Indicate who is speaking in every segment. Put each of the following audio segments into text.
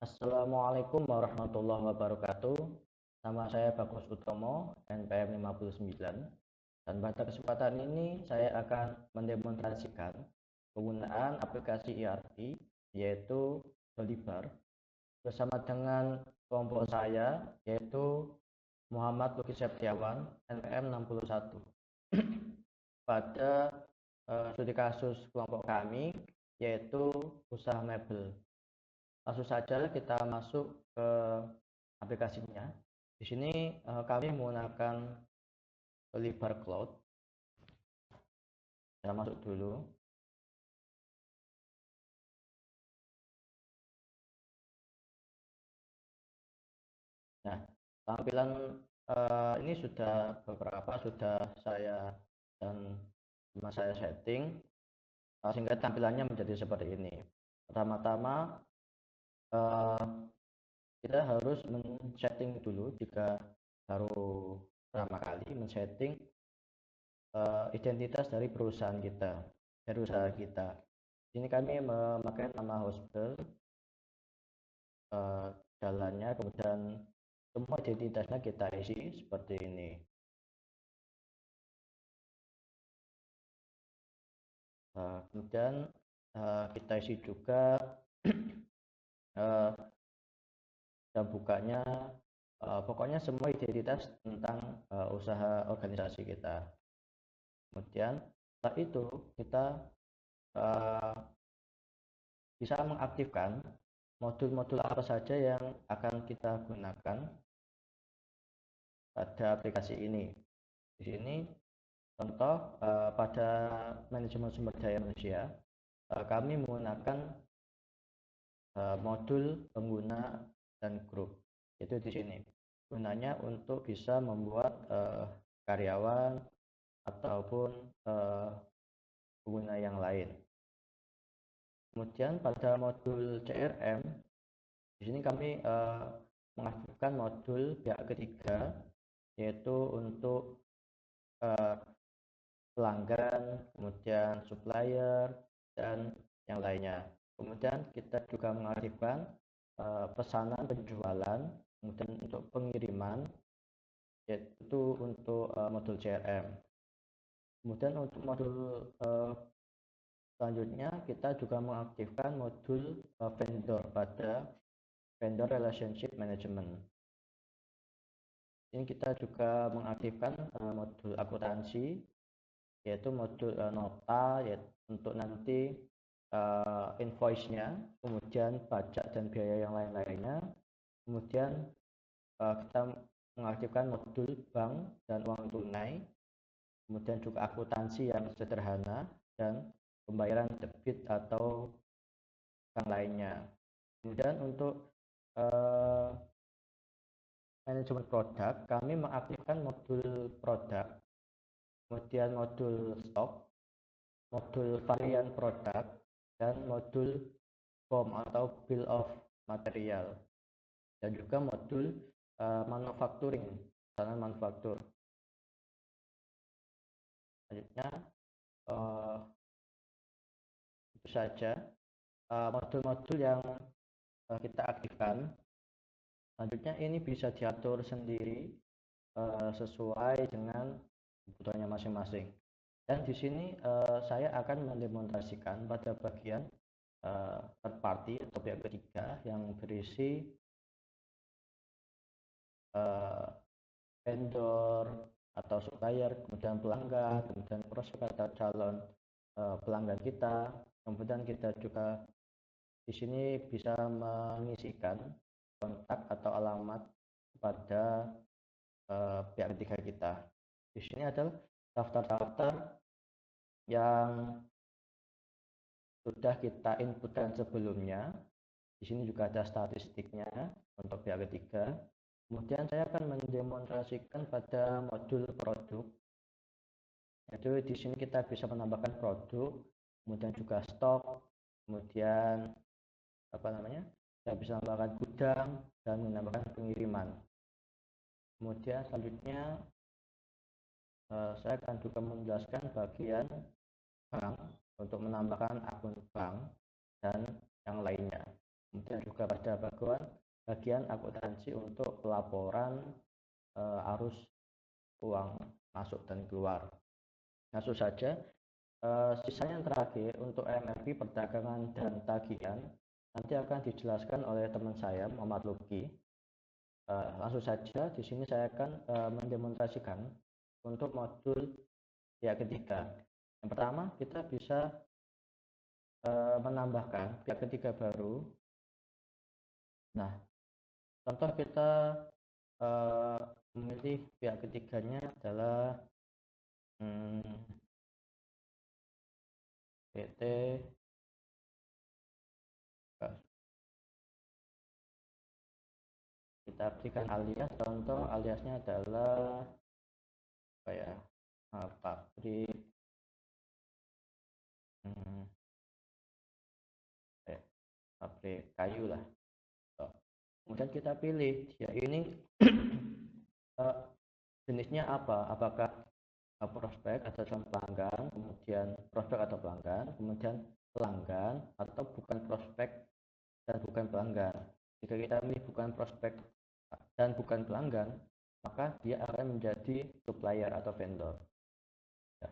Speaker 1: Assalamualaikum warahmatullahi wabarakatuh. Nama saya Bagus Utomo, NPM 59. Dan pada kesempatan ini saya akan mendemonstrasikan penggunaan aplikasi ERP yaitu Dolibar bersama dengan kelompok saya yaitu Muhammad Lukis Septiawan, NPM 61. Pada studi kasus kelompok kami yaitu usaha mebel. Langsung saja kita masuk ke aplikasinya. Di sini kami menggunakan Dolibar Cloud. Saya masuk dulu. Nah, tampilan ini sudah saya dan saya setting sehingga tampilannya menjadi seperti ini. Pertama-tama kita harus men-setting dulu jika baru pertama kali men-setting identitas dari perusahaan kita, dari usaha kita. Ini kami memakai nama hostbel, jalannya, kemudian semua identitasnya kita isi seperti ini. Kemudian kita isi juga dan bukanya, pokoknya semua identitas tentang usaha organisasi kita. Kemudian setelah itu kita bisa mengaktifkan modul-modul apa saja yang akan kita gunakan pada aplikasi ini. Di sini contoh pada manajemen sumber daya manusia kami menggunakan modul pengguna dan grup. Itu di sini. Gunanya untuk bisa membuat karyawan ataupun pengguna yang lain. Kemudian pada modul CRM, di sini kami mengaktifkan modul pihak ketiga, yaitu untuk pelanggan, kemudian supplier, dan yang lainnya. Kemudian kita juga mengaktifkan pesanan penjualan, kemudian untuk pengiriman, yaitu untuk modul CRM. Kemudian untuk modul selanjutnya kita juga mengaktifkan modul vendor pada vendor relationship management. Ini kita juga mengaktifkan modul akuntansi, yaitu modul nota, yaitu untuk nanti invoice-nya, kemudian pajak dan biaya yang lain-lainnya. Kemudian kita mengaktifkan modul bank dan uang tunai, kemudian juga akuntansi yang sederhana dan pembayaran debit atau yang lainnya. Kemudian untuk manajemen produk, kami mengaktifkan modul produk, kemudian modul stok, modul varian produk, dan modul BOM atau bill of material, dan juga modul manufacturing, pesanan manufaktur. Selanjutnya itu saja modul-modul yang kita aktifkan. Selanjutnya ini bisa diatur sendiri sesuai dengan kebutuhannya masing-masing. Dan di sini saya akan mendemonstrasikan pada bagian third party atau pihak ketiga yang berisi vendor atau supplier, kemudian pelanggan, kemudian prospek atau calon pelanggan kita. Kemudian kita juga di sini bisa mengisikan kontak atau alamat pada pihak ketiga kita. Di sini adalah daftar-daftar yang sudah kita inputkan sebelumnya. Di sini juga ada statistiknya untuk pihak ketiga. Kemudian saya akan mendemonstrasikan pada modul produk. Jadi di sini kita bisa menambahkan produk, kemudian juga stok, kemudian kita bisa menambahkan gudang dan menambahkan pengiriman. Kemudian selanjutnya saya akan juga menjelaskan bagian bank untuk menambahkan akun bank dan yang lainnya. Kemudian juga pada bagian akuntansi untuk pelaporan arus uang masuk dan keluar. Langsung saja, sisanya yang terakhir untuk MFI perdagangan dan tagihan nanti akan dijelaskan oleh teman saya Muhammad Luki. Langsung saja di sini saya akan mendemonstrasikan untuk modul pihak ketiga. Yang pertama kita bisa menambahkan pihak ketiga baru. Nah, contoh kita memilih pihak ketiganya adalah PT. Kita berikan alias, contoh aliasnya adalah apa ya, pabrik pabrik kayu lah. Kemudian kita pilih ya ini jenisnya apa, apakah prospek atau pelanggan, kemudian prospek atau pelanggan, kemudian pelanggan atau bukan prospek dan bukan pelanggan. Jika kita pilih bukan prospek dan bukan pelanggan, maka dia akan menjadi supplier atau vendor. Ya,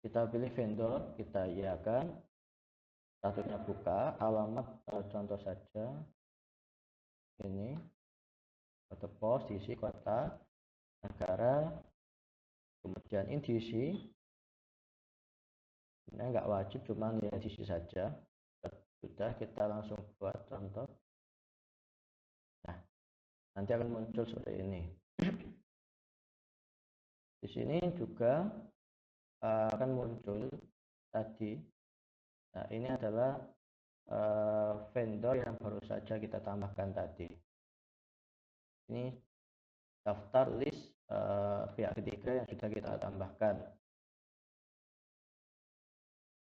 Speaker 1: kita pilih vendor, kita iakan, statusnya buka, alamat contoh saja ini, kode pos diisi kota, negara, kemudian ini diisi. Ini nggak wajib, cuma ya diisi saja. Sudah, kita langsung buat contoh. Nah, nanti akan muncul seperti ini. Di sini juga akan muncul tadi. Nah, ini adalah vendor yang baru saja kita tambahkan tadi. Ini daftar list pihak ketiga yang sudah kita tambahkan.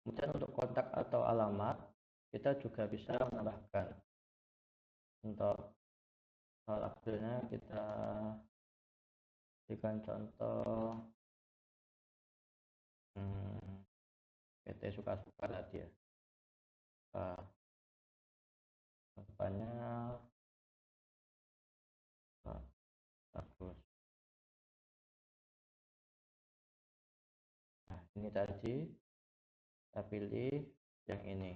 Speaker 1: Kemudian untuk kontak atau alamat kita juga bisa menambahkan. Untuk Abdulnya kita berikan contoh PT Suka-Suka tadi ya. Depannya bagus. Nah, ini tadi kita pilih yang ini.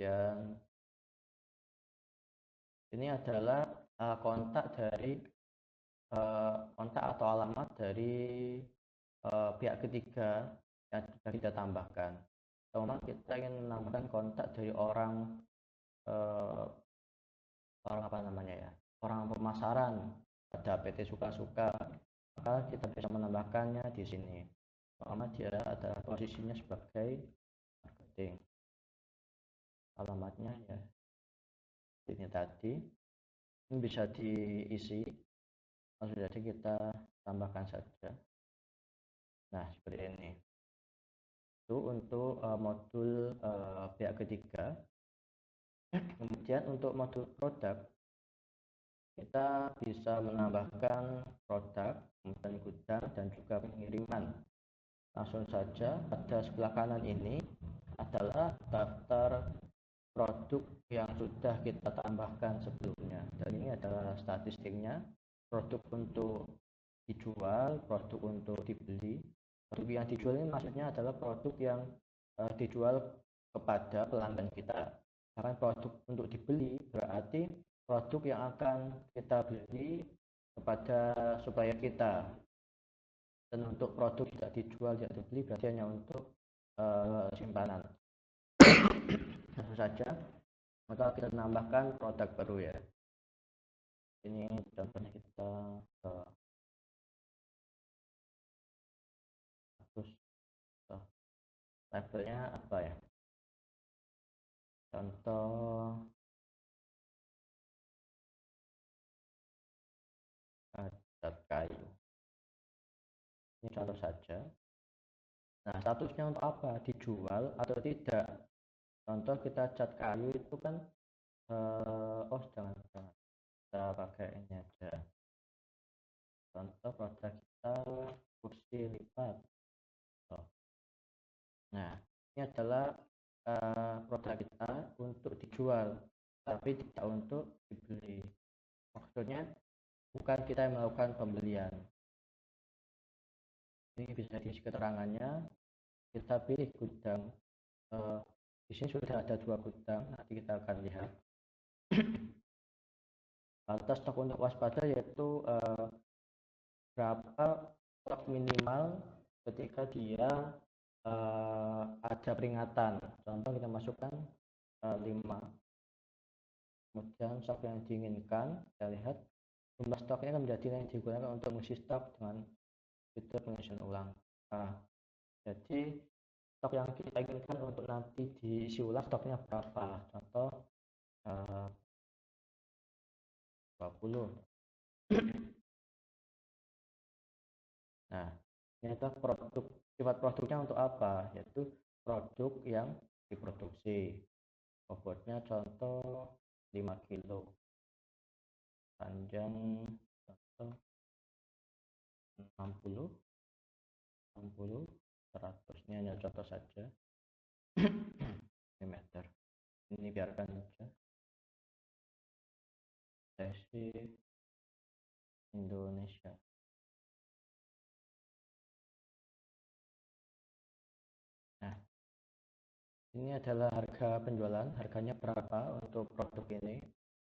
Speaker 1: Yang ini adalah kontak dari kontak atau alamat dari pihak ketiga yang sudah kita tambahkan. Teman kita ingin menambahkan kontak dari orang apa namanya ya, orang pemasaran pada PT Suka-Suka, maka kita bisa menambahkannya di sini. Pertama dia ada posisinya sebagai marketing, alamatnya ya ini tadi, ini bisa diisi, langsung saja kita tambahkan saja. Nah, seperti ini. Itu untuk modul pihak ketiga. Kemudian untuk modul produk, kita bisa menambahkan produk, kemudian gudang, dan juga pengiriman. Langsung saja pada sebelah kanan ini adalah daftar produk yang sudah kita tambahkan sebelumnya, dan ini adalah statistiknya, produk untuk dijual, produk untuk dibeli. Produk yang dijual ini maksudnya adalah produk yang dijual kepada pelanggan kita. Karena produk untuk dibeli berarti produk yang akan kita beli kepada supplier kita. Dan untuk produk tidak dijual, tidak dibeli berarti hanya untuk simpanan. Tentu saja, maka kita menambahkan produk baru ya. Ini contohnya kita terus labelnya apa ya? Contoh cat kayu. Ini contoh saja. Nah, statusnya untuk apa? Dijual atau tidak? Contoh kita cat kayu itu kan jangan kita pakai ini aja. Contoh produk kita kursi lipat. Nah, ini adalah produk kita untuk dijual, tapi tidak untuk dibeli. Maksudnya bukan kita yang melakukan pembelian. Ini bisa diisi keterangannya, kita pilih gudang. Di sini sudah ada 2 gudang, nanti kita akan lihat. Lantas stok untuk waspada yaitu berapa stok minimal ketika dia ada peringatan. Contoh kita masukkan 5. Kemudian stok yang diinginkan, kita lihat jumlah stoknya akan menjadi yang digunakan untuk mengisi stok dengan fitur pengisian ulang. Nah, jadi stok yang kita inginkan untuk nanti diisi ulang stoknya berapa? Contoh 20. Nah, ini adalah produk, sifat produknya untuk apa? Yaitu produk yang diproduksi. Bobotnya contoh 5 kilo, panjang contoh 60, 60, 100. Ini hanya contoh saja. Meter. Ini biarkan saja. Versi Indonesia. Nah, ini adalah harga penjualan. Harganya berapa untuk produk ini?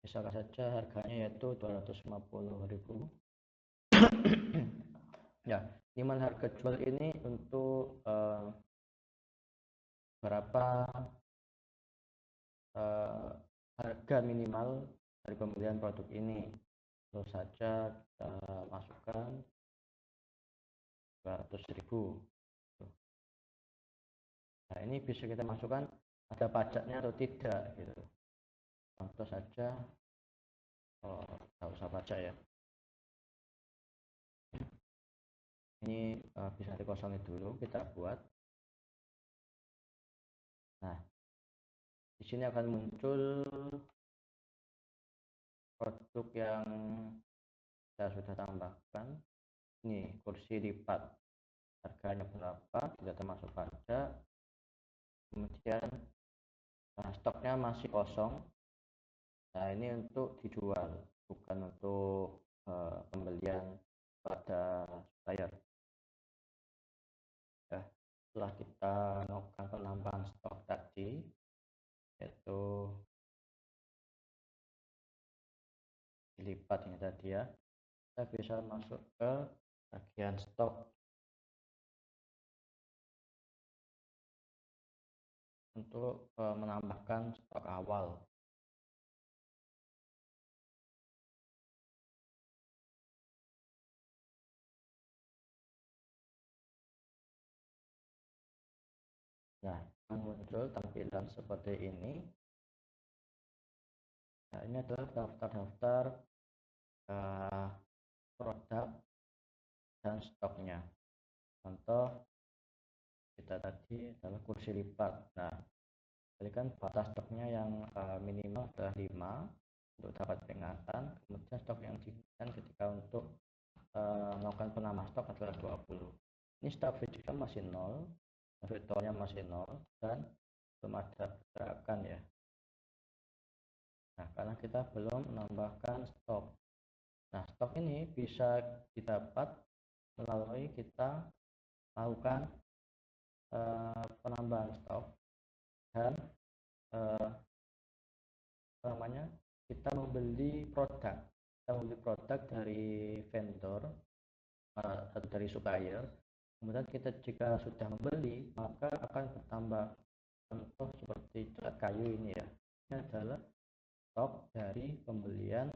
Speaker 1: Misalkan saja harganya yaitu 250.000. Ya, minimal harga jual ini untuk berapa harga minimal dari pembelian produk ini. Terus saja kita masukkan 200.000. Nah, ini bisa kita masukkan ada pajaknya atau tidak gitu. Contoh saja, nggak usah pajak ya. Ini bisa dikosongin dulu, kita buat. Nah, di sini akan muncul produk yang saya sudah tambahkan. Ini kursi lipat, harganya berapa, tidak termasuk pajak. Kemudian stoknya masih kosong. Nah, ini untuk dijual, bukan untuk pembelian pada supplier. Ya, setelah kita melakukan penambahan stok tadi, yaitu dilipat ini tadi ya, kita bisa masuk ke bagian stok untuk menambahkan stok awal. Nah, muncul tampilan seperti ini. Nah, ini adalah daftar-daftar produk dan stoknya. Contoh kita tadi adalah kursi lipat. Nah, tadi kan batas stoknya yang minimal adalah 5 untuk dapat peringatan. Kemudian stok yang digunakan ketika untuk melakukan penambah stok adalah 20. Ini stok fisiknya masih 0, virtualnya masih 0, dan belum ada pergerakan ya. Nah, karena kita belum menambahkan stok. Nah, stok ini bisa didapat melalui kita melakukan penambahan stok dan namanya kita membeli produk dari vendor atau dari supplier. Kemudian kita jika sudah membeli maka akan bertambah. Contoh seperti cat kayu ini ya, ini adalah stok dari pembelian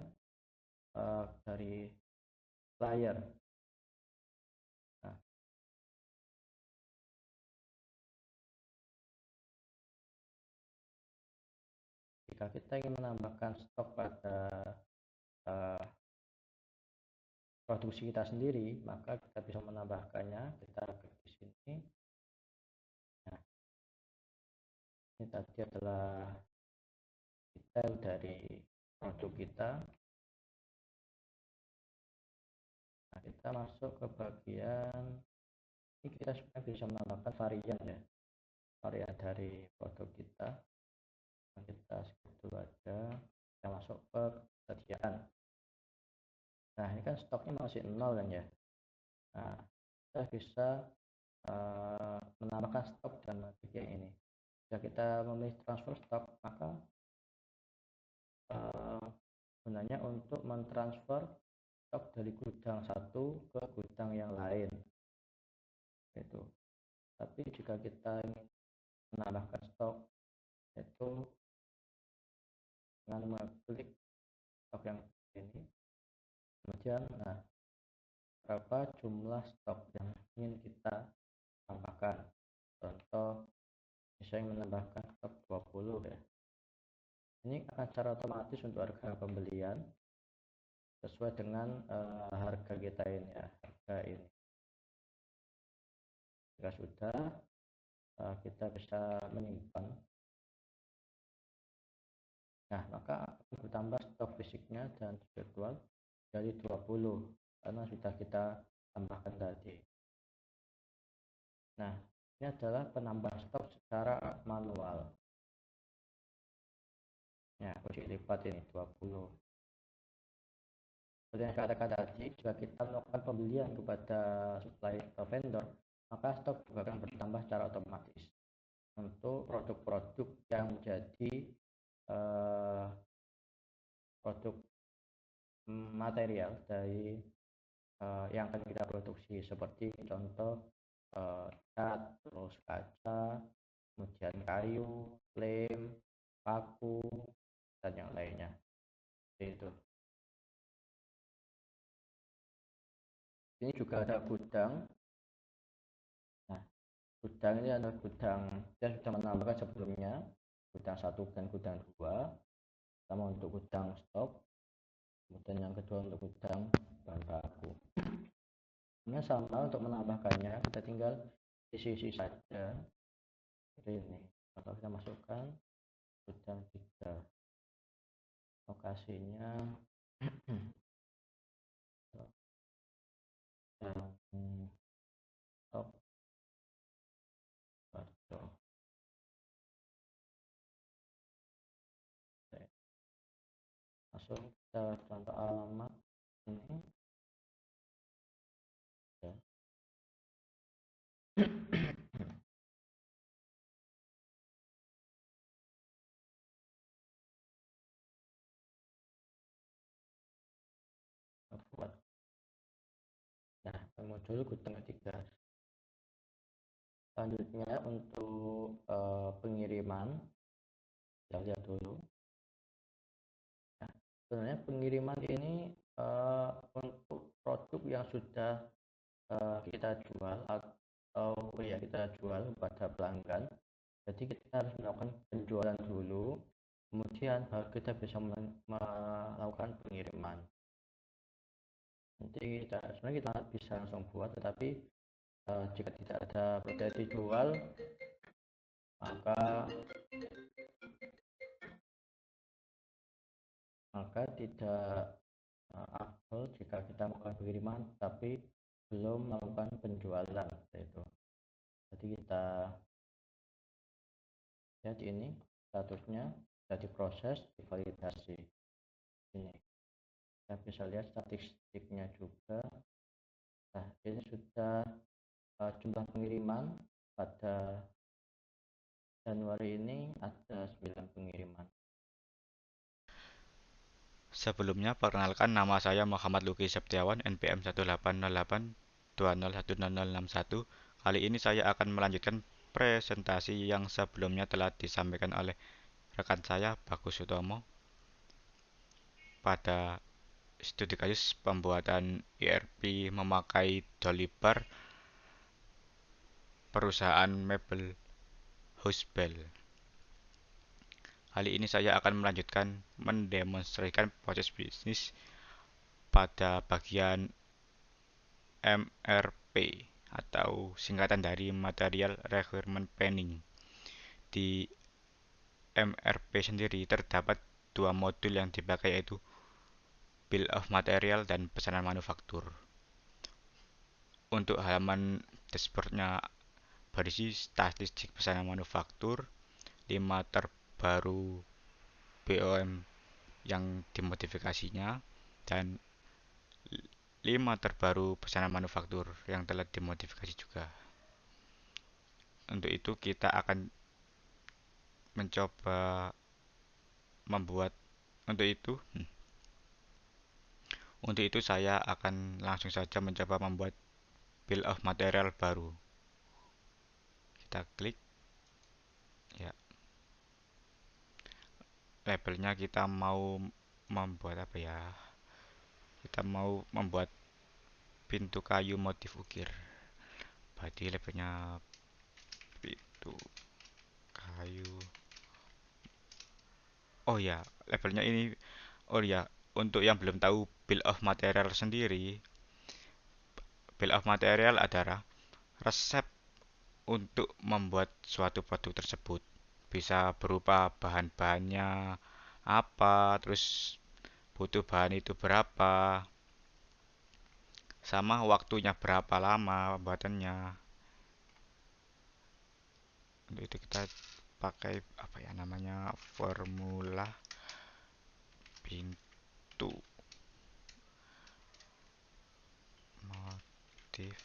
Speaker 1: dari supplier. Nah, jika kita ingin menambahkan stok pada produksi kita sendiri, maka kita bisa menambahkannya. Kita klik di sini. Nah, ini tadi adalah detail dari produk kita. Nah, kita masuk ke bagian ini, kita sebenarnya bisa menambahkan varian ya. varian dari produk kita yang kita skip dulu aja, kita masuk ke ketersediaan. Nah ini kan stoknya masih nol kan ya. Nah kita bisa menambahkan stok dengan metode yang ini. Jika kita memilih transfer stok, maka gunanya untuk mentransfer stok dari gudang satu ke gudang yang lain. Itu. Tapi jika kita ingin menambahkan stok, itu dengan mengklik stok yang ini, kemudian berapa jumlah stok yang ingin kita tambahkan. Contoh misalnya menambahkan stok 20 ya. Ini akan secara otomatis untuk harga pembelian sesuai dengan harga kita ini ya, harga ini. Jika sudah, kita bisa menyimpan. Nah, maka akan bertambah stok fisiknya dan virtual dari 20 karena sudah kita tambahkan tadi. Nah, ini adalah penambah stok secara manual. Ya, kunci lipat ini 20. Seperti yang katakan tadi, jika kita melakukan pembelian kepada supplier atau vendor, maka stok juga akan bertambah secara otomatis untuk produk-produk yang menjadi produk material dari yang akan kita produksi, seperti contoh cat, terus kaca, kemudian kayu, lem, paku, dan yang lainnya. Itu. Ini juga ada gudang. Nah, gudang ini adalah gudang yang sudah menambahkan sebelumnya, gudang 1 dan gudang 2. Pertama untuk gudang stok, kemudian yang kedua untuk gudang bahan baku. Ini sama untuk menambahkannya, kita tinggal isi saja seperti ini. Kalau kita masukkan gudang 3, lokasinya stok Barjo. Masuk ke contoh alamat ini ya. Buat. Nah, muncul gudang ketiga. Selanjutnya untuk pengiriman, kita lihat dulu. Nah, sebenarnya pengiriman ini untuk produk yang sudah kita jual atau ya kita jual kepada pelanggan. Jadi kita harus melakukan penjualan dulu, kemudian baru kita bisa melakukan pengiriman. Nanti sebenarnya kita bisa langsung buat, tetapi jika tidak ada produk dijual, maka tidak afdol jika kita melakukan pengiriman tapi belum melakukan penjualan. Itu. Jadi kita lihat ini statusnya sudah diproses, divalidasi. Ini kita bisa lihat statistiknya juga. Nah, ini sudah jumlah pengiriman pada Januari ini ada 9 pengiriman.
Speaker 2: Sebelumnya, perkenalkan nama saya Muhammad Luki Septiawan, NPM 1808201061. Kali ini saya akan melanjutkan presentasi yang sebelumnya telah disampaikan oleh rekan saya, Bagus Sutomo, pada studi kasus pembuatan ERP memakai Dolibar, perusahaan mebel Housebell. Kali ini saya akan melanjutkan mendemonstrasikan proses bisnis pada bagian MRP atau singkatan dari Material Requirement Planning. Di MRP sendiri terdapat dua modul yang dipakai, yaitu Bill of Material dan pesanan manufaktur. Untuk halaman dashboardnya berisi statistik pesanan manufaktur, 5 terbaru BOM yang dimodifikasinya, dan 5 terbaru pesanan manufaktur yang telah dimodifikasi juga. Untuk itu kita akan mencoba membuat untuk itu untuk itu saya akan langsung saja mencoba membuat bill of material baru. Kita klik ya. Labelnya kita mau membuat apa ya? Kita mau membuat pintu kayu motif ukir. Berarti labelnya pintu kayu. Oh ya, labelnya ini. Oh ya, untuk yang belum tahu bill of material sendiri, bill of material adalah resep untuk membuat suatu produk tersebut. Bisa berupa bahan-bahannya apa, terus butuh bahan itu berapa, sama waktunya berapa lama pembuatannya. Untuk itu kita pakai apa ya namanya, formula pintu motif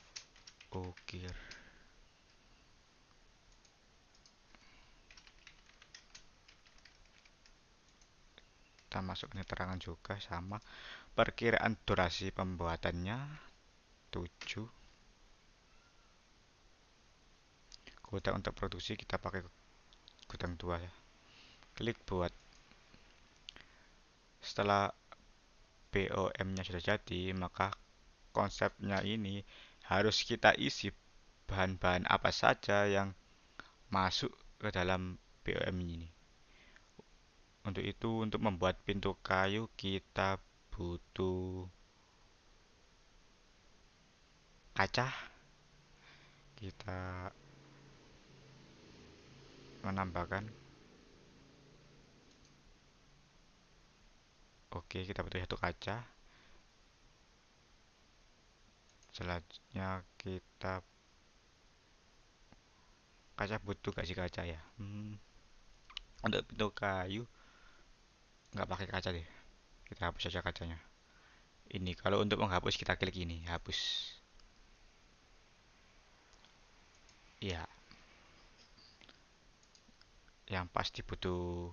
Speaker 2: ukir. Kita masukin keterangan juga sama perkiraan durasi pembuatannya 7. Gudang untuk produksi kita pakai gudang 2 ya. Klik buat. Setelah BOM-nya sudah jadi, maka konsepnya ini harus kita isi bahan-bahan apa saja yang masuk ke dalam BOM ini. Untuk itu, untuk membuat pintu kayu kita butuh kaca. Kita menambahkan. Oke, kita butuh 1 kaca. Selanjutnya kita kaca butuh gak sih kaca ya? Untuk pintu kayu nggak pakai kaca deh. Kita hapus saja kacanya. Ini kalau untuk menghapus kita klik ini, hapus. Ya, yang pasti butuh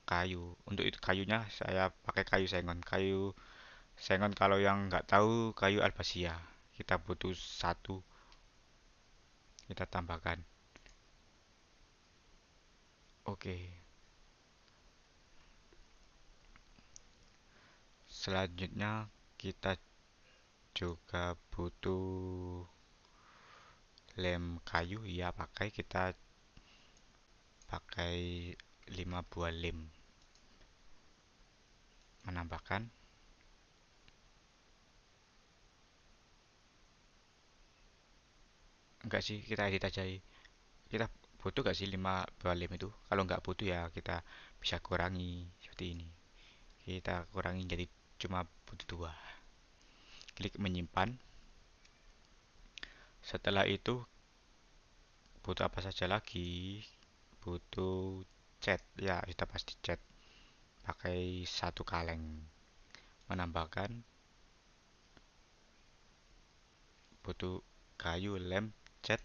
Speaker 2: kayu. Untuk itu kayunya saya pakai kayu sengon. Kayu sengon kalau yang nggak tahu kayu albasia. Kita butuh 1. Kita tambahkan. Oke. Selanjutnya kita juga butuh lem kayu. Ya pakai, kita pakai 5 buah lem. Menambahkan. Enggak sih, kita edit aja. Kita butuh gak sih 5 buah lem itu? Kalau nggak butuh ya kita bisa kurangi seperti ini. Kita kurangi jadi cuma butuh 2. Klik menyimpan. Setelah itu butuh apa saja lagi? Butuh cat. Ya, kita pasti cat. Pakai 1 kaleng. Menambahkan. Butuh kayu, lem, cat,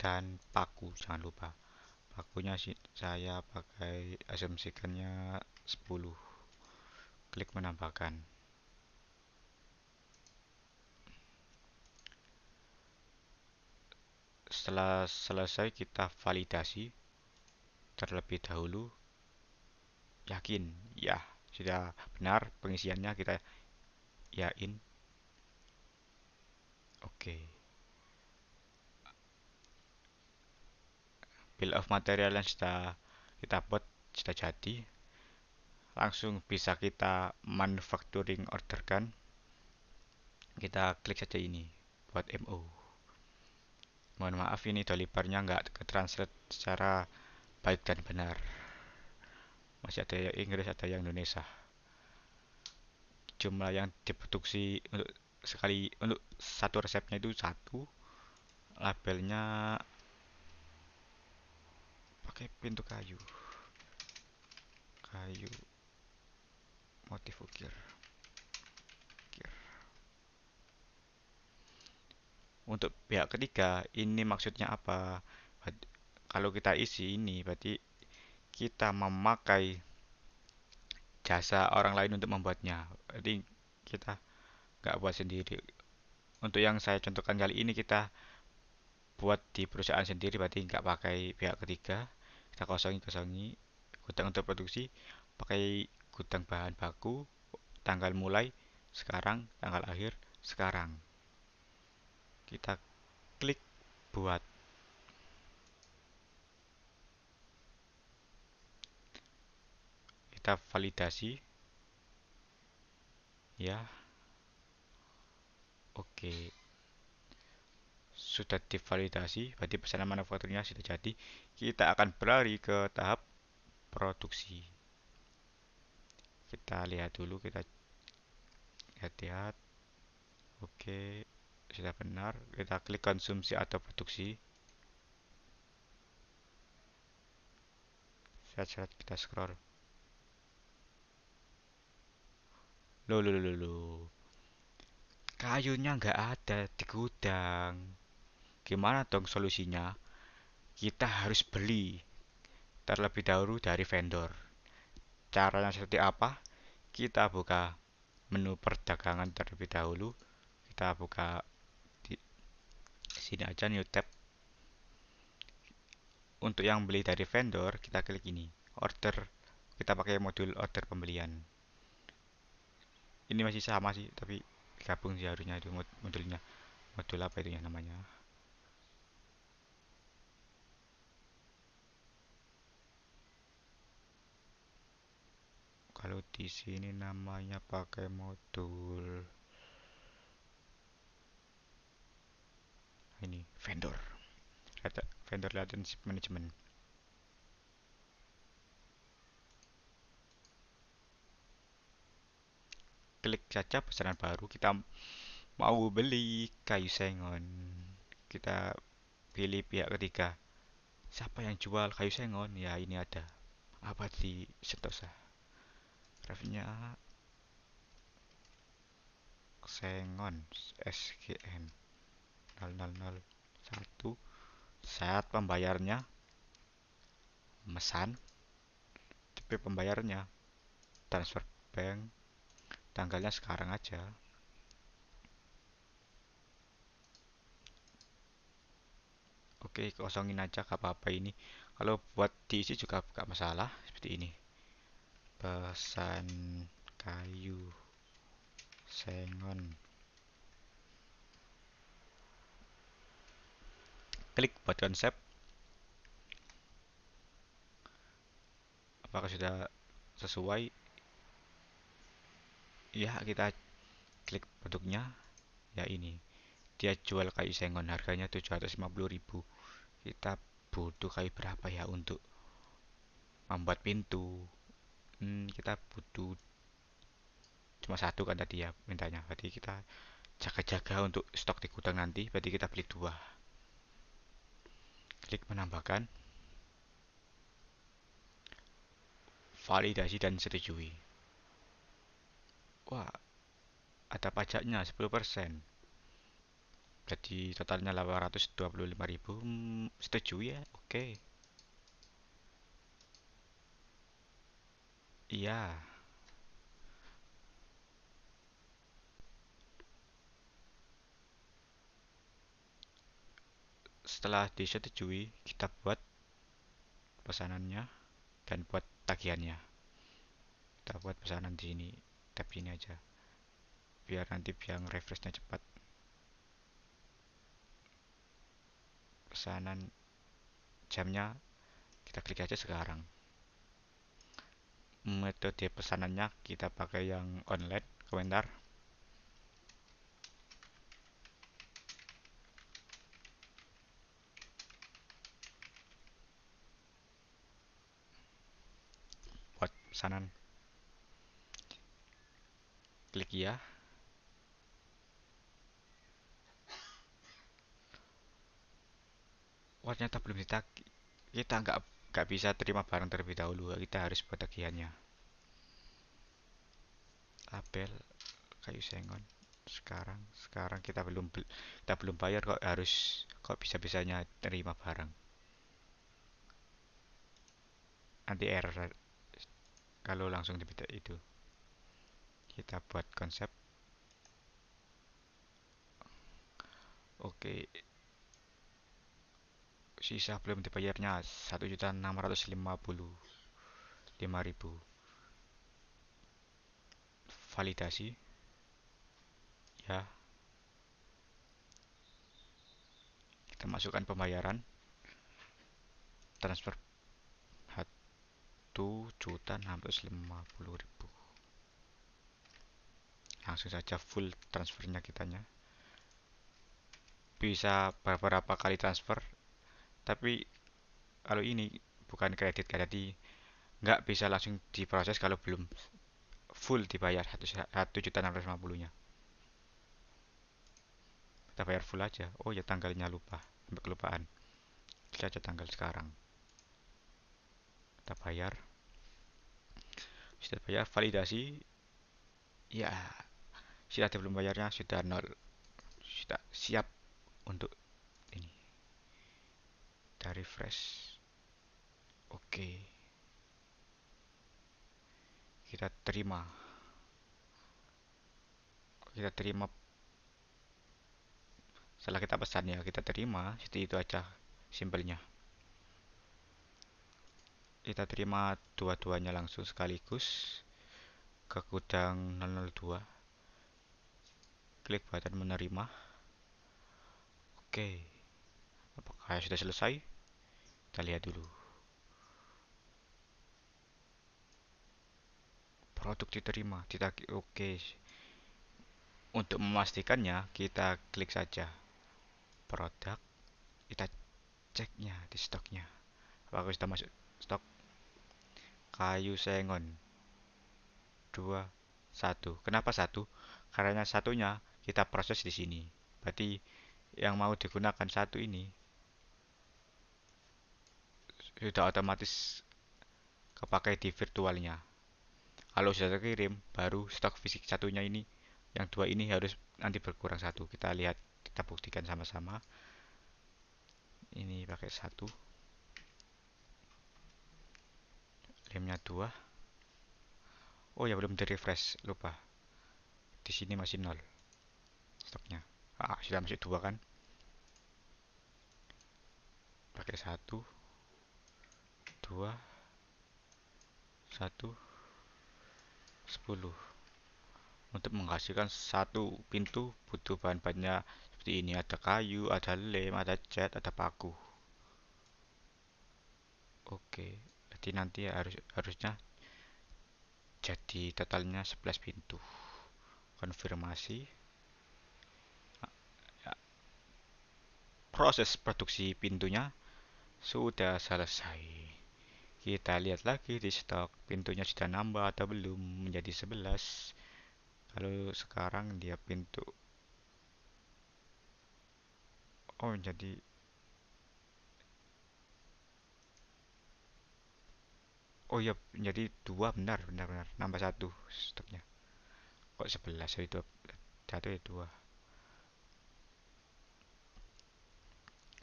Speaker 2: dan paku. Jangan lupa. Pakunya sih saya pakai asumsikannya 10. Klik menambahkan. Setelah selesai kita validasi terlebih dahulu. Yakin, ya sudah benar pengisiannya, kita yakin. Oke. Bill of material yang sudah kita buat sudah jadi. Langsung bisa kita manufacturing orderkan. Kita klik saja ini buat MO. Mohon maaf ini delivernya nggak ke translate secara baik dan benar. Masih ada yang Inggris, ada yang Indonesia. Jumlah yang diproduksi untuk satu resepnya itu satu. Labelnya pakai pintu kayu, kayu motif ukir. Untuk pihak ketiga, ini maksudnya apa? Kalau kita isi ini, berarti kita memakai jasa orang lain untuk membuatnya. Jadi kita nggak buat sendiri. Untuk yang saya contohkan kali ini kita buat di perusahaan sendiri, berarti nggak pakai pihak ketiga. Kita kosongi gudang untuk produksi, pakai gudang bahan baku, tanggal mulai sekarang, tanggal akhir sekarang. Kita klik buat. Kita validasi ya. Oke, sudah divalidasi, berarti pesanan manufakturnya sudah jadi. Kita akan berlari ke tahap produksi. Kita lihat dulu, kita lihat-lihat. Oke, sudah benar. Kita klik konsumsi atau produksi. Seret-seret kita scroll. Loh, loh, loh, loh. Kayunya nggak ada di gudang. Gimana dong solusinya? Kita harus beli terlebih dahulu dari vendor. Caranya seperti apa? Kita buka menu perdagangan terlebih dahulu. Kita buka di sini aja, new tab. Untuk yang beli dari vendor, kita klik ini, order. Kita pakai modul order pembelian. Ini masih sama sih, tapi gabung sih harusnya itu modulnya. Modul apa itu ya namanya? Kalau di sini namanya pakai modul ini vendor. Vendor relationship management. Klik saja pesanan baru. Kita mau beli kayu sengon. Kita pilih pihak ketiga. Siapa yang jual kayu sengon? Ya ini ada. Apa di Sentosa? Reviewnya sengon SGN 0001. Saat pembayarnya mesan. Tipe pembayarnya transfer bank. Tanggalnya sekarang aja. Oke, kosongin aja gak apa-apa ini. Kalau buat diisi juga gak masalah. Seperti ini. Pesan kayu sengon. Klik buat konsep. Apakah sudah sesuai? Ya, kita klik produknya. Ya ini. Dia jual kayu sengon, harganya 750.000. Kita butuh kayu berapa ya untuk membuat pintu? Kita butuh cuma satu kan tadi ya mintanya. Berarti kita jaga-jaga untuk stok di gudang nanti. Berarti kita beli dua. Klik menambahkan. Validasi dan setujui. Wah, ada pajaknya 10%. Jadi totalnya 825.000. Setuju ya? Oke. Iya. Setelah disetujui, kita buat pesanannya dan buat tagihannya. Kita buat pesanan di sini, tab ini aja. Biar nanti biar refreshnya cepat. Pesanan jamnya kita klik aja sekarang. Metode pesanannya kita pakai yang online, komentar. Buat pesanan. Klik ya. Wah, ternyata belum ditagih. Kita nggak bisa terima barang terlebih dahulu. Kita harus buat tagihannya. Label kayu sengon. Sekarang kita belum bayar kok bisa-bisanya terima barang. Nanti error kalau langsung diminta itu. Kita buat konsep. Oke, sisa belum dibayarnya 1.655.000. Validasi ya. Kita masukkan pembayaran. Transfer 1.650.000. Langsung saja full transfernya kitanya. Bisa beberapa kali transfer, tapi kalau ini bukan kredit kan, jadi nggak bisa langsung diproses kalau belum full dibayar 1.650.000-nya. Kita bayar full aja. Oh ya, tanggalnya lupa, sampai kelupaan. Kita aja tanggal sekarang. Kita bayar. Sudah bayar, validasi. Ya, sudah belum bayarnya sudah nol. Sudah siap untuk ini. Kita refresh. Oke. Kita terima. Kita terima. Setelah kita pesan ya, kita terima. Itu aja simpelnya. Kita terima dua-duanya langsung sekaligus ke gudang 002. Klik button menerima. Oke. Apakah sudah selesai? Kita lihat dulu. Produk diterima. Oke. Untuk memastikannya, kita klik saja produk. Kita ceknya di stoknya. Apakah sudah masuk stok? Kayu sengon 2 1. Kenapa 1? Karena satunya kita proses di sini. Berarti yang mau digunakan satu ini sudah otomatis kepakai di virtualnya. Kalau sudah terkirim, baru stok fisik satunya ini, yang dua ini harus nanti berkurang satu. Kita lihat, kita buktikan sama-sama. Ini pakai satu, lemnya 2. Oh ya, belum di refresh, lupa. Di sini masih 0 stoknya. Sudah masuk 2 kan? Pakai 1 2 1 10. Untuk menghasilkan satu pintu butuh bahan-bahannya seperti ini. Ada kayu, ada lem, ada cat, ada paku. Oke, jadi nanti harusnya jadi totalnya 11 pintu. Konfirmasi. Ya, proses produksi pintunya sudah selesai. Kita lihat lagi di stok, pintunya sudah nambah atau belum menjadi 11. Kalau sekarang dia pintu, oh jadi, oh ya jadi 2, benar benar benar, nambah satu stoknya. Kok 11? Jadi 2, satu ya 2.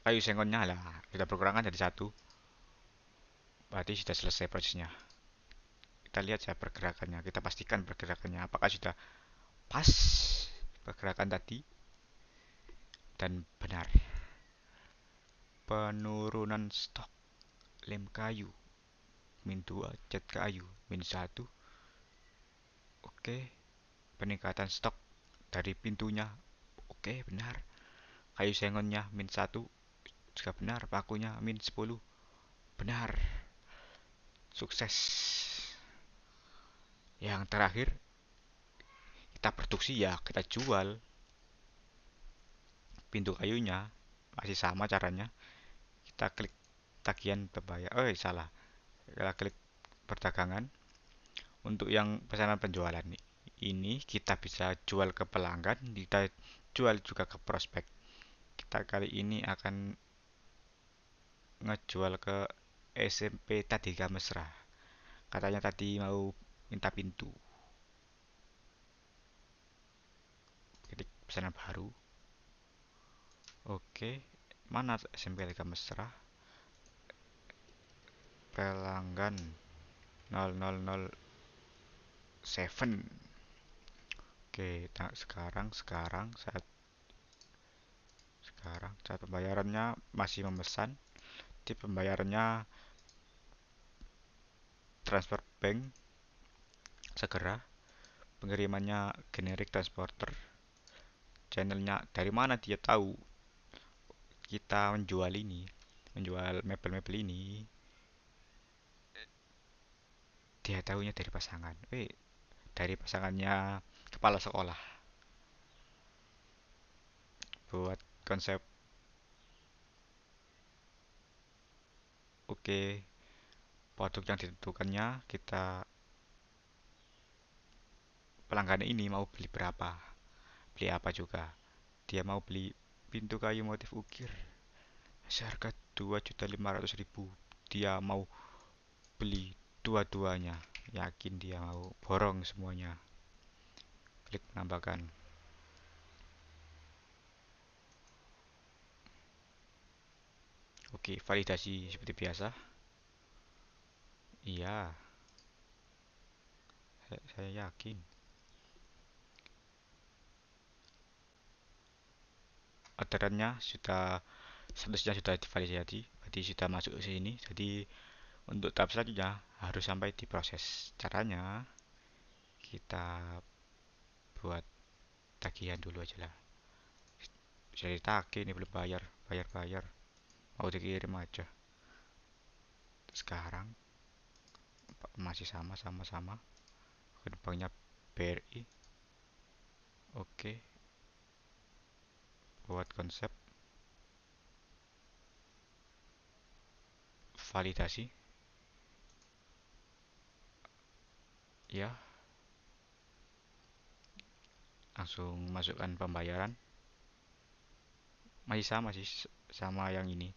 Speaker 2: Kayu sengonnya lah kita berkurangan jadi satu. Berarti sudah selesai prosesnya. Kita lihat ya pergerakannya, kita pastikan pergerakannya apakah sudah pas pergerakan tadi dan benar. Penurunan stok lem kayu -2, cat kayu -1. Oke, peningkatan stok dari pintunya, oke benar. Kayu sengonnya -1 juga benar. Pakunya -10 benar. Sukses. Yang terakhir, kita produksi ya, kita jual. Pintu kayunya masih sama caranya. Kita klik tagihan terbayar. Oh salah, kita klik perdagangan. Untuk yang pesanan penjualan ini kita bisa jual ke pelanggan, kita jual juga ke prospek. Kita kali ini akan ngejual ke SMP Tadika Mesra. Katanya tadi mau minta pintu. Ketik pesanan baru. Oke, mana SMP Tadika Mesra? Pelanggan 0007. Oke, saat pembayarannya masih memesan. Tip pembayarannya transfer bank segera. Pengirimannya generic transporter. Channelnya dari mana dia tahu kita menjual ini, menjual mebel-mebel ini? Dia tahunya dari pasangan. Dari pasangannya kepala sekolah. Buat konsep. Oke, produk yang ditentukannya kita pelanggan ini mau beli berapa, beli apa juga. Dia mau beli pintu kayu motif ukir seharga 2.500.000. Dia mau beli dua-duanya. Yakin dia mau borong semuanya. Klik menambahkan. Oke, validasi seperti biasa. Iya, saya yakin. Orderannya sudah, statusnya sudah divalidasi, berarti sudah masuk ke sini. Jadi untuk tahap selanjutnya harus sampai diproses. Caranya kita buat tagihan dulu aja lah. Bisa ditagih ini belum bayar, bayar. Mau dikirim aja. Sekarang masih sama. Banknya BRI. Oke, buat konsep validasi. Ya, langsung masukkan pembayaran. Masih sama sih, sama yang ini.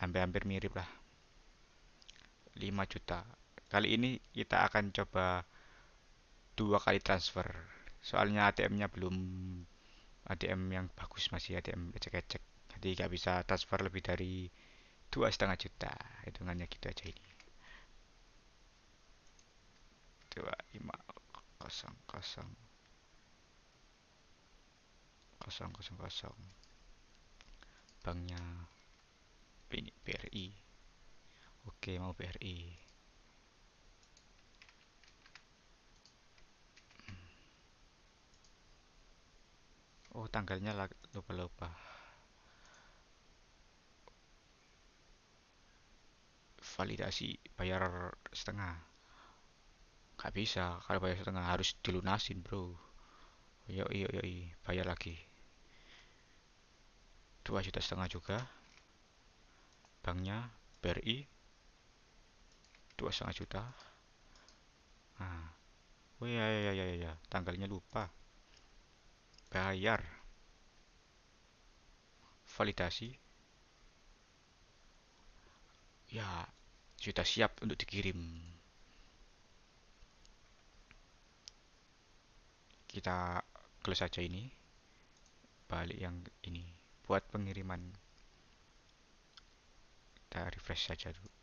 Speaker 2: Hampir-hampir mirip lah. 5 juta. Kali ini kita akan coba 2 kali transfer. Soalnya ATM-nya belum ATM yang bagus, masih ATM ecek-ecek. Jadi nggak bisa transfer lebih dari 2,5 juta. Hitungannya gitu aja ini. 2500 000. Banknya ini BRI. Oke, mau BRI. Oh, tanggalnya lupa. Validasi bayar setengah. Gak bisa, kalau bayar setengah harus dilunasin, bro. Yoi, bayar lagi. 2,5 juta juga. Banknya BRI 2,5 juta. Nah, oh ya, tanggalnya lupa. Bayar, validasi. Ya, sudah siap untuk dikirim. Kita close saja ini. Balik yang ini. Buat pengiriman. Kita refresh saja dulu.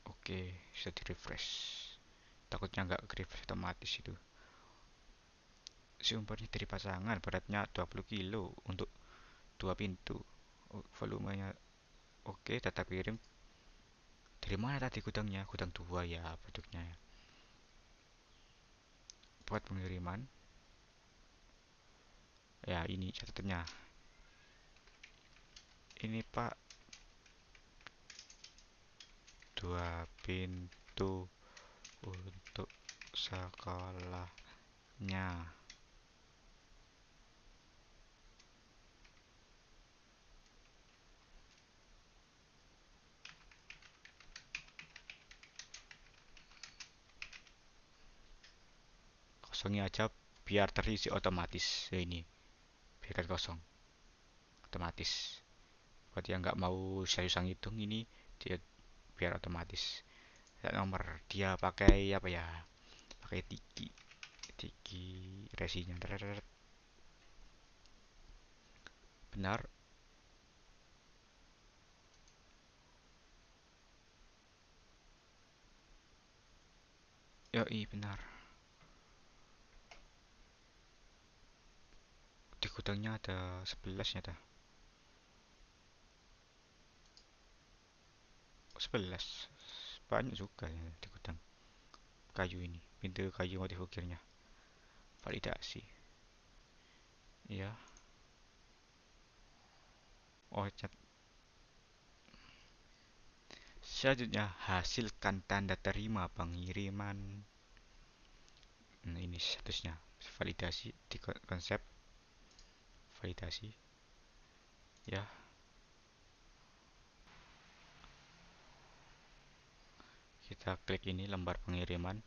Speaker 2: Oke, sudah di refresh. Takutnya nggak refresh otomatis itu. Sumbernya dari pasangan, beratnya 20 kilo untuk 2 pintu. Volumenya oke, data kirim. Dari mana tadi gudangnya? Gudang 2 ya produknya ya. Buat pengiriman. Ya, ini catatannya. Ini Pak, 2 pintu untuk sekolahnya. kosongi aja biar terisi otomatis. Ya, ini biarkan kosong otomatis. Buat yang nggak mau susah ngitung ini, dia biar otomatis. Nomor dia pakai apa ya, pakai tiki, tiki resinya benar. Yoi, benar. Di gudangnya ada 11 nyata. 11 banyak juga ya di gudang kayu ini. Pintu kayu motif ukirnya validasi ya. Oh, selanjutnya hasilkan tanda terima pengiriman. Nah, ini statusnya validasi di konsep validasi ya. Kita klik ini lembar pengiriman,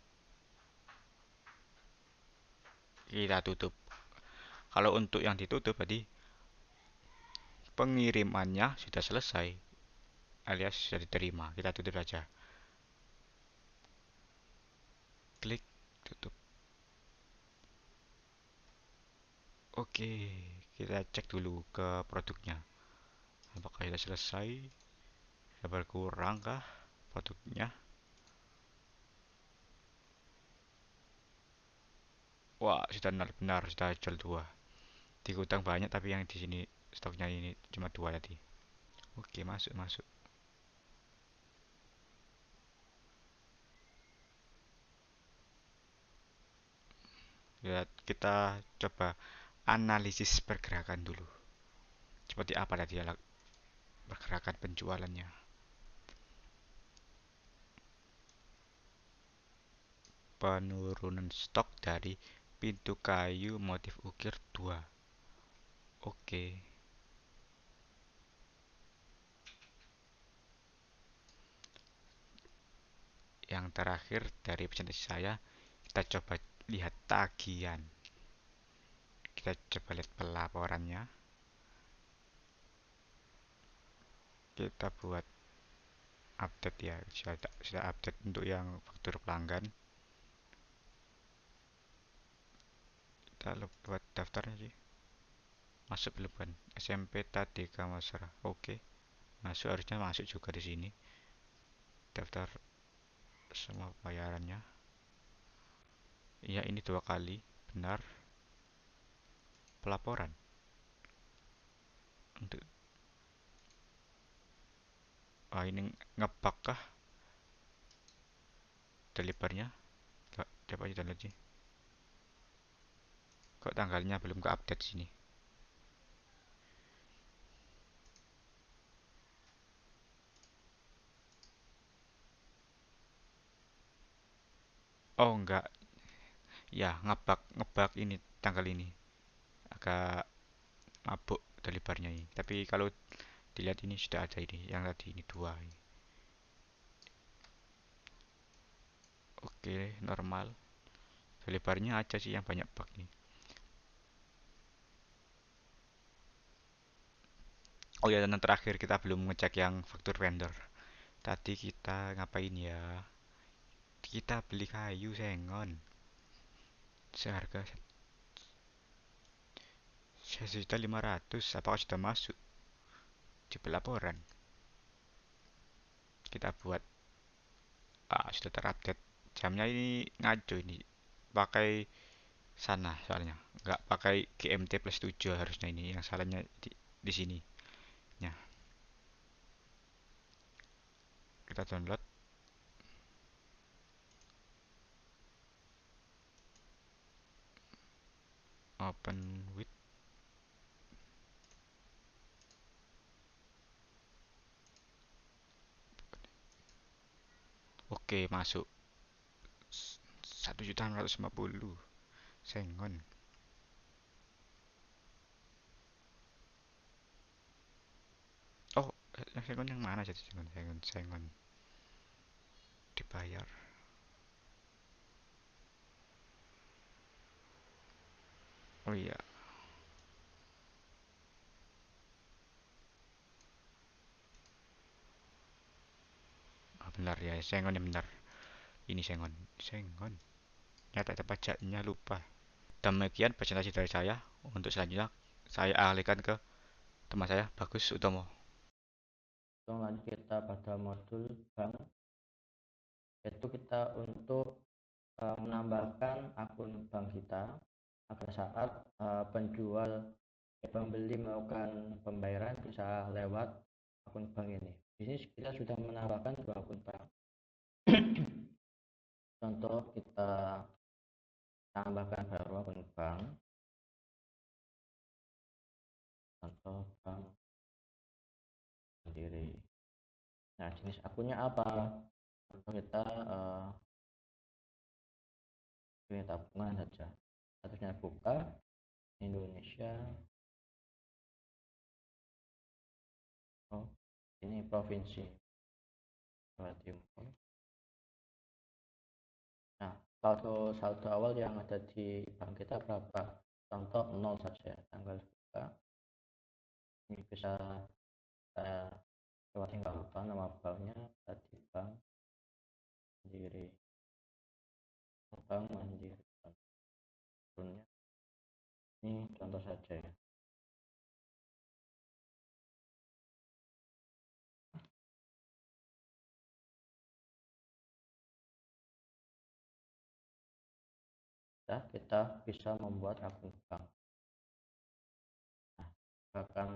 Speaker 2: kita tutup. Kalau untuk yang ditutup tadi, pengirimannya sudah selesai alias sudah diterima, kita tutup saja. Klik tutup. Oke, kita cek dulu ke produknya apakah sudah selesai, sudah berkurang kah produknya. Wah, sudah benar, sudah jual dua. Di gudang banyak tapi yang di sini stoknya ini cuma dua tadi. Oke, masuk masuk. Ya, kita coba analisis pergerakan dulu. Seperti apa tadi ya pergerakan penjualannya. Penurunan stok dari pintu kayu motif ukir 2. Oke. Yang terakhir dari presentasi saya, kita coba lihat tagihan. Kita coba lihat pelaporannya. Kita buat update ya, sudah update untuk yang faktur pelanggan. Kita buat daftarnya sih. Masuk belum kan? SMP Tadeka Masra. Oke, masuk, harusnya masuk juga di sini. Daftar semua bayarannya. Iya, ini dua kali. Benar. Pelaporan. Untuk ini ngebug kah delivernya? Coba aja download sih. Kok tanggalnya belum ke update sini? Oh enggak, ya ngebug ngebug ini tanggal ini. Agak mabuk delivernya ini. Tapi kalau dilihat ini sudah ada ini, yang tadi ini dua ini. Oke, normal. Delivernya aja sih yang banyak bug ini. Oh ya, dan yang terakhir kita belum ngecek yang faktur vendor. Tadi kita ngapain ya? Kita beli kayu sengon seharga 1.500.000. Apakah sudah masuk di pelaporan? Kita buat, sudah terupdate. Jamnya ini ngaco ini. Pakai sana soalnya. Nggak pakai GMT plus 7 harusnya, ini yang salahnya di sini. Ya, kita download. Open with. Oke, masuk. 1.650.000 sengon. Oh, yang sengon yang mana jadi sengon? Sengon dibayar. Oh iya, oh, benar ya, sengon ya benar. Ini sengon, sengon. Nyata ada pajaknya lupa. Demikian presentasi dari saya. Untuk selanjutnya saya alihkan ke teman saya Bagus Utomo.
Speaker 1: Lanjut kita pada modul bank, yaitu kita untuk menambahkan akun bank kita agar saat penjual pembeli melakukan pembayaran bisa lewat akun bank ini. Di sini kita sudah menambahkan dua akun bank. Contoh kita tambahkan baru akun bank. Contoh bank sendiri. Nah, jenis akunnya apa? Contoh kita pilih tabungan saja. Statusnya buka Indonesia. Oh, ini provinsi Jawa Timur. Nah, saldo awal yang ada di bank kita berapa? Contoh 0 saja. Tanggal buka ini bisa saya coba tinggal lupa nama banknya tadi bank sendiri, bank mandiri. Ini contoh saja ya. Ya, kita bisa membuat akun bank. Nah, akan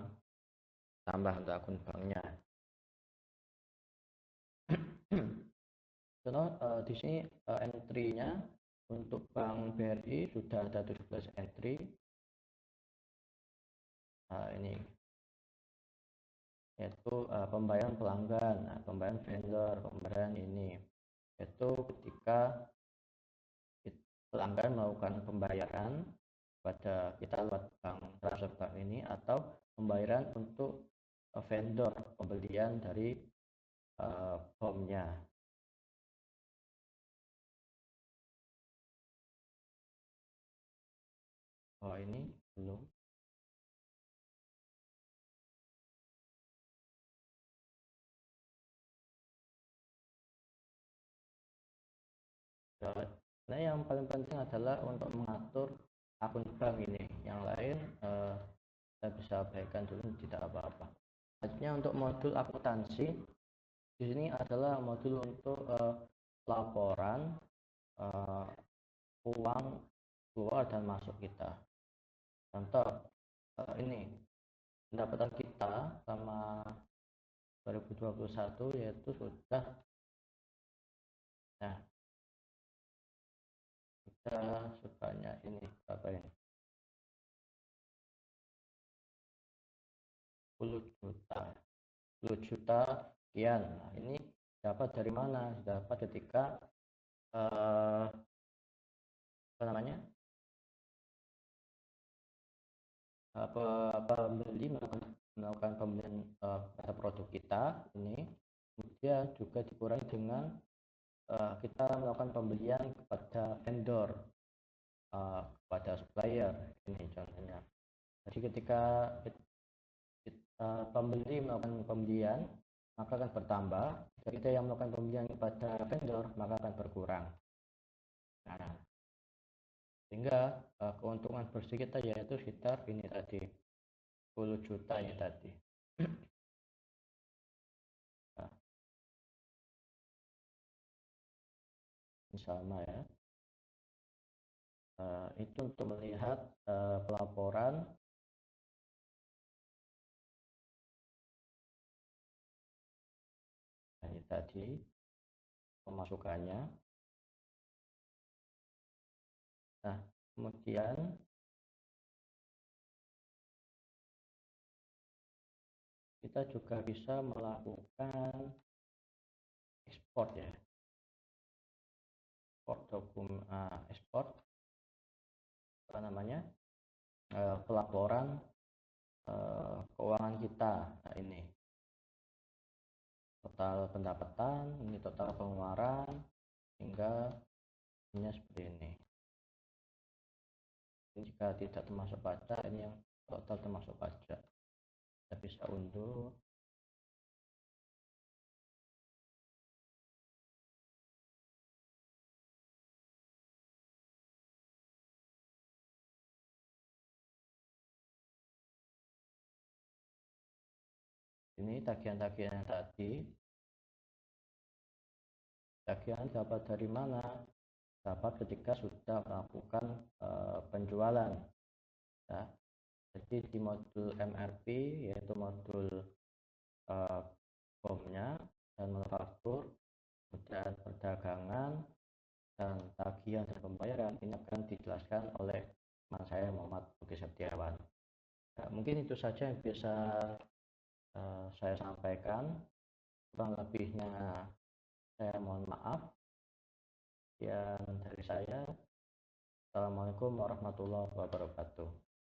Speaker 1: tambah untuk akun banknya. Contoh di sini entry-nya untuk Bank BRI sudah ada 17 entry. Nah, ini yaitu pembayaran pelanggan, pembayaran vendor, pembayaran ini. Itu ketika pelanggan melakukan pembayaran pada kita lewat bank transfer bank ini atau pembayaran untuk vendor pembelian dari bomnya. Oh ini belum. Nah yang paling penting adalah untuk mengatur akun bank ini. Yang lain saya bisa baikkan dulu, tidak apa-apa. Selanjutnya untuk modul akuntansi, di sini adalah modul untuk laporan uang keluar dan masuk kita. Contoh ini pendapatan kita selama 2021 yaitu sudah, nah kita sebanyak ini berapa ini, 10 juta 10 juta sekian. Nah, ini dapat dari mana? Dapat ketika apa namanya, pembeli melakukan pembelian pada produk kita ini, kemudian juga dikurangi dengan kita melakukan pembelian kepada vendor, kepada supplier ini contohnya. Jadi ketika pembeli melakukan pembelian maka akan bertambah, jika kita yang melakukan pembelian kepada vendor maka akan berkurang. Nah, sehingga keuntungan bersih kita yaitu sekitar ini tadi 10 juta ini tadi. Nah, ini sama ya. Itu untuk melihat pelaporan. Nah, ini tadi pemasukannya. Nah, kemudian kita juga bisa melakukan ekspor ya, ekspor apa namanya, pelaporan keuangan kita. Nah, ini total pendapatan, ini total pengeluaran, hingga ini seperti ini. Jika tidak termasuk pajak, ini yang total termasuk pajak. Kita bisa unduh. Ini tagihan-tagihan tadi. Tagihan dapat dari mana? Dapat ketika sudah melakukan penjualan. Ya. Jadi di modul MRP, yaitu modul BOM-nya dan manufaktur, kemudian perdagangan, dan tagihan dan pembayaran, ini akan dijelaskan oleh teman saya Muhammad Budi Setiawan. Ya, mungkin itu saja yang bisa saya sampaikan. Kurang lebihnya saya mohon maaf. Yang dari saya, Assalamualaikum warahmatullahi wabarakatuh.